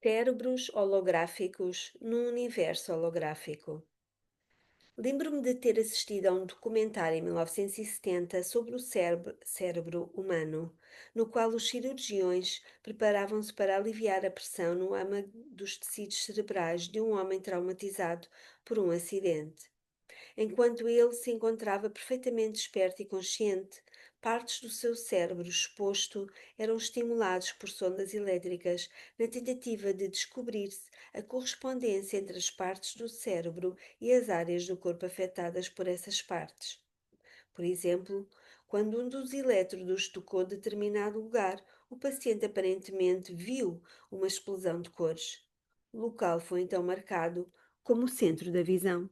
Cérebros holográficos num universo holográfico. Lembro-me de ter assistido a um documentário em 1970 sobre o cérebro humano, no qual os cirurgiões preparavam-se para aliviar a pressão no âmago dos tecidos cerebrais de um homem traumatizado por um acidente. Enquanto ele se encontrava perfeitamente desperto e consciente, partes do seu cérebro exposto eram estimulados por sondas elétricas na tentativa de descobrir-se a correspondência entre as partes do cérebro e as áreas do corpo afetadas por essas partes. Por exemplo, quando um dos elétrodos tocou determinado lugar, o paciente aparentemente viu uma explosão de cores. O local foi então marcado como o centro da visão.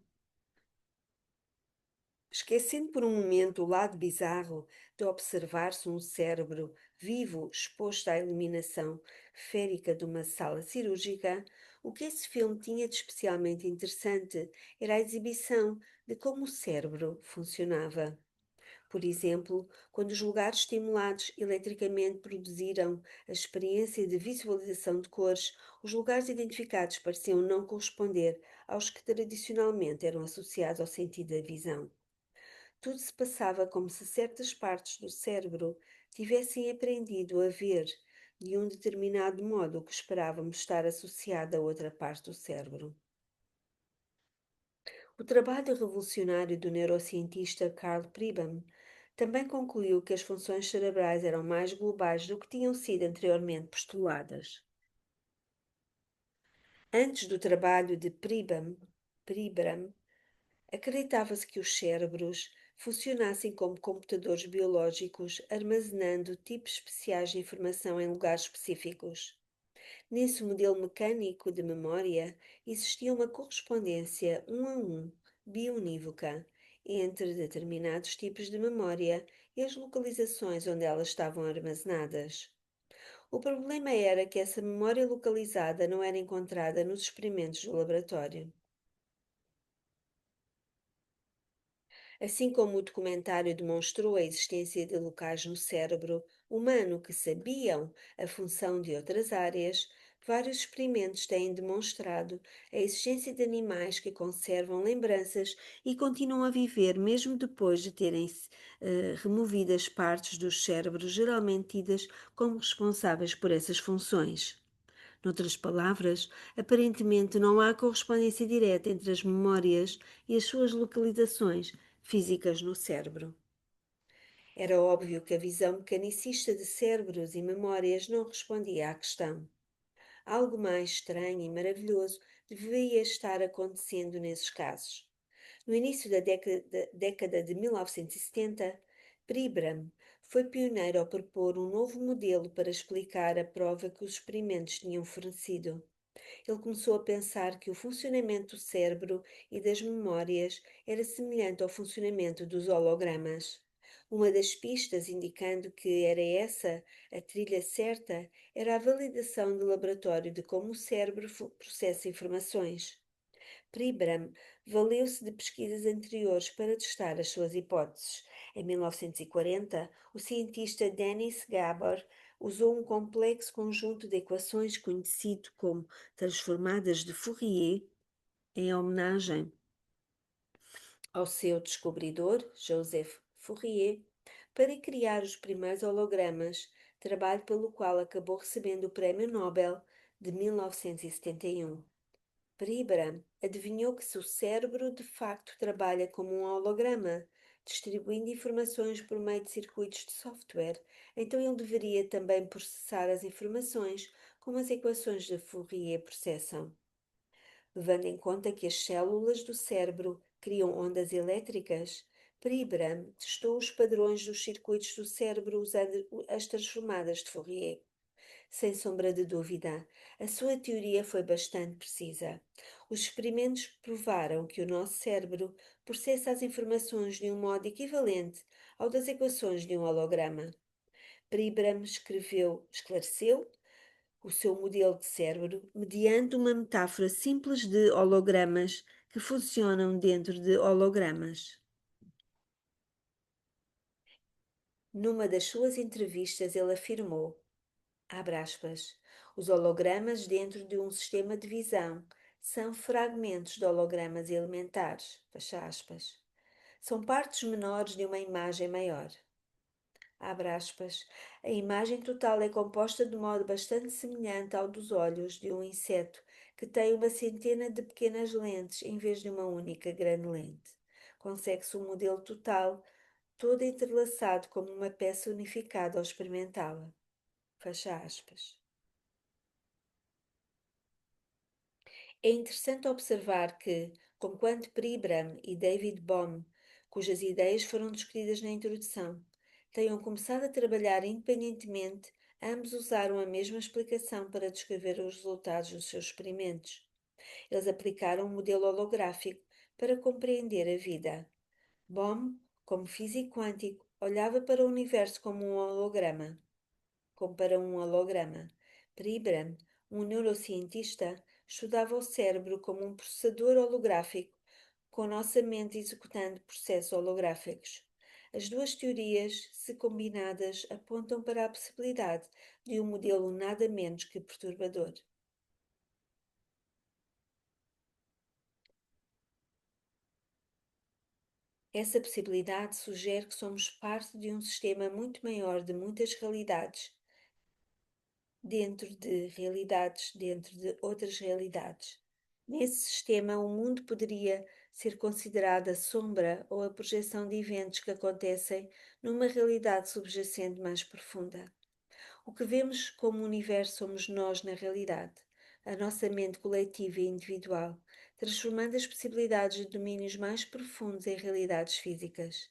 Esquecendo por um momento o lado bizarro de observar-se um cérebro vivo exposto à iluminação férica de uma sala cirúrgica, o que esse filme tinha de especialmente interessante era a exibição de como o cérebro funcionava. Por exemplo, quando os lugares estimulados eletricamente produziram a experiência de visualização de cores, os lugares identificados pareciam não corresponder aos que tradicionalmente eram associados ao sentido da visão. Tudo se passava como se certas partes do cérebro tivessem aprendido a ver de um determinado modo que esperávamos estar associado a outra parte do cérebro. O trabalho revolucionário do neurocientista Carl Pribram também concluiu que as funções cerebrais eram mais globais do que tinham sido anteriormente postuladas. Antes do trabalho de Pribram, acreditava-se que os cérebros funcionassem como computadores biológicos, armazenando tipos especiais de informação em lugares específicos. Nesse modelo mecânico de memória, existia uma correspondência um a um, biounívoca, entre determinados tipos de memória e as localizações onde elas estavam armazenadas. O problema era que essa memória localizada não era encontrada nos experimentos do laboratório. Assim como o documentário demonstrou a existência de locais no cérebro humano que sabiam a função de outras áreas, vários experimentos têm demonstrado a existência de animais que conservam lembranças e continuam a viver mesmo depois de terem removidas partes dos cérebros geralmente tidas como responsáveis por essas funções. Noutras palavras, aparentemente não há correspondência direta entre as memórias e as suas localizações físicas no cérebro. Era óbvio que a visão mecanicista de cérebros e memórias não respondia à questão. Algo mais estranho e maravilhoso devia estar acontecendo nesses casos. No início da década de 1970, Pribram foi pioneiro ao propor um novo modelo para explicar a prova que os experimentos tinham fornecido. Ele começou a pensar que o funcionamento do cérebro e das memórias era semelhante ao funcionamento dos hologramas. Uma das pistas indicando que era essa a trilha certa era a validação de laboratório de como o cérebro processa informações. Pribram valeu-se de pesquisas anteriores para testar as suas hipóteses. Em 1940, o cientista Dennis Gabor usou um complexo conjunto de equações conhecido como transformadas de Fourier, em homenagem ao seu descobridor, Joseph Fourier, para criar os primeiros hologramas, trabalho pelo qual acabou recebendo o Prémio Nobel de 1971. Pribram adivinhou que se o cérebro de facto trabalha como um holograma, distribuindo informações por meio de circuitos de software, então ele deveria também processar as informações como as equações de Fourier processam. Levando em conta que as células do cérebro criam ondas elétricas, Pribram testou os padrões dos circuitos do cérebro usando as transformadas de Fourier. Sem sombra de dúvida, a sua teoria foi bastante precisa. Os experimentos provaram que o nosso cérebro processa as informações de um modo equivalente ao das equações de um holograma. Pribram esclareceu o seu modelo de cérebro mediante uma metáfora simples de hologramas que funcionam dentro de hologramas. Numa das suas entrevistas, ele afirmou: Abre aspas. Os hologramas dentro de um sistema de visão são fragmentos de hologramas elementares. Fecha aspas. São partes menores de uma imagem maior. Abre aspas. A imagem total é composta de modo bastante semelhante ao dos olhos de um inseto que tem uma centena de pequenas lentes em vez de uma única grande lente. Consegue-se um modelo total todo entrelaçado como uma peça unificada ao experimentá-la. Fecha aspas. É interessante observar que, conquanto Pribram e David Bohm, cujas ideias foram discutidas na introdução, tenham começado a trabalhar independentemente, ambos usaram a mesma explicação para descrever os resultados dos seus experimentos. Eles aplicaram um modelo holográfico para compreender a vida. Bohm, como físico quântico, olhava para o universo como para um holograma. Pribram, um neurocientista, estudava o cérebro como um processador holográfico, com nossa mente executando processos holográficos. As duas teorias, se combinadas, apontam para a possibilidade de um modelo nada menos que perturbador. Essa possibilidade sugere que somos parte de um sistema muito maior de muitas realidades dentro de outras realidades. Nesse sistema, o mundo poderia ser considerado a sombra ou a projeção de eventos que acontecem numa realidade subjacente mais profunda. O que vemos como universo somos nós na realidade, a nossa mente coletiva e individual, transformando as possibilidades de domínios mais profundos em realidades físicas.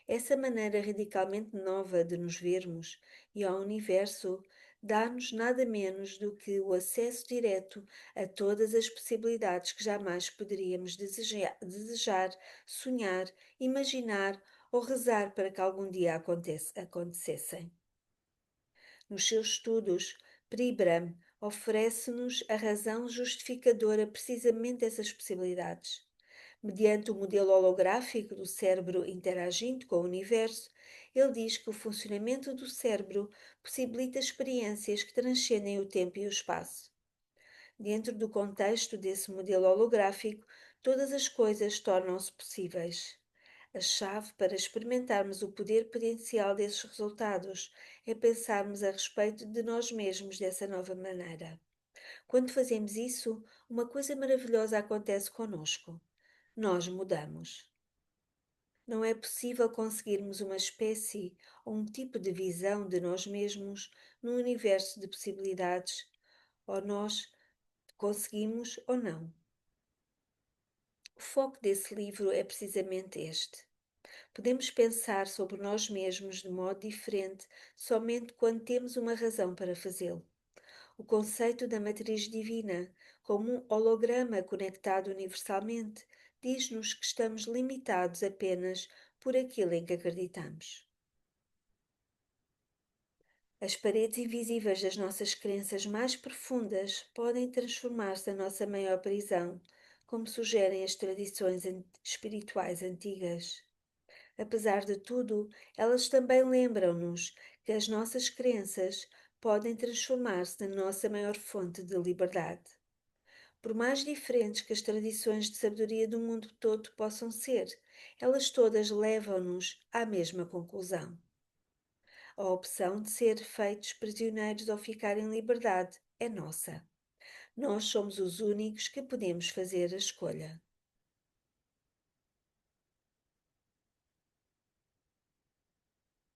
Essa maneira radicalmente nova de nos vermos e ao universo dá-nos nada menos do que o acesso direto a todas as possibilidades que jamais poderíamos desejar, sonhar, imaginar ou rezar para que algum dia acontecessem. Nos seus estudos, Pribram oferece-nos a razão justificadora precisamente dessas possibilidades. Mediante o modelo holográfico do cérebro interagindo com o universo, ele diz que o funcionamento do cérebro possibilita experiências que transcendem o tempo e o espaço. Dentro do contexto desse modelo holográfico, todas as coisas tornam-se possíveis. A chave para experimentarmos o poder potencial desses resultados é pensarmos a respeito de nós mesmos dessa nova maneira. Quando fazemos isso, uma coisa maravilhosa acontece conosco. Nós mudamos. Não é possível conseguirmos uma espécie ou um tipo de visão de nós mesmos num universo de possibilidades, ou nós conseguimos ou não. O foco desse livro é precisamente este. Podemos pensar sobre nós mesmos de modo diferente somente quando temos uma razão para fazê-lo. O conceito da matriz divina, como um holograma conectado universalmente, diz-nos que estamos limitados apenas por aquilo em que acreditamos. As paredes invisíveis das nossas crenças mais profundas podem transformar-se na nossa maior prisão, como sugerem as tradições espirituais antigas. Apesar de tudo, elas também lembram-nos que as nossas crenças podem transformar-se na nossa maior fonte de liberdade. Por mais diferentes que as tradições de sabedoria do mundo todo possam ser, elas todas levam-nos à mesma conclusão. A opção de ser feitos prisioneiros ou ficar em liberdade é nossa. Nós somos os únicos que podemos fazer a escolha.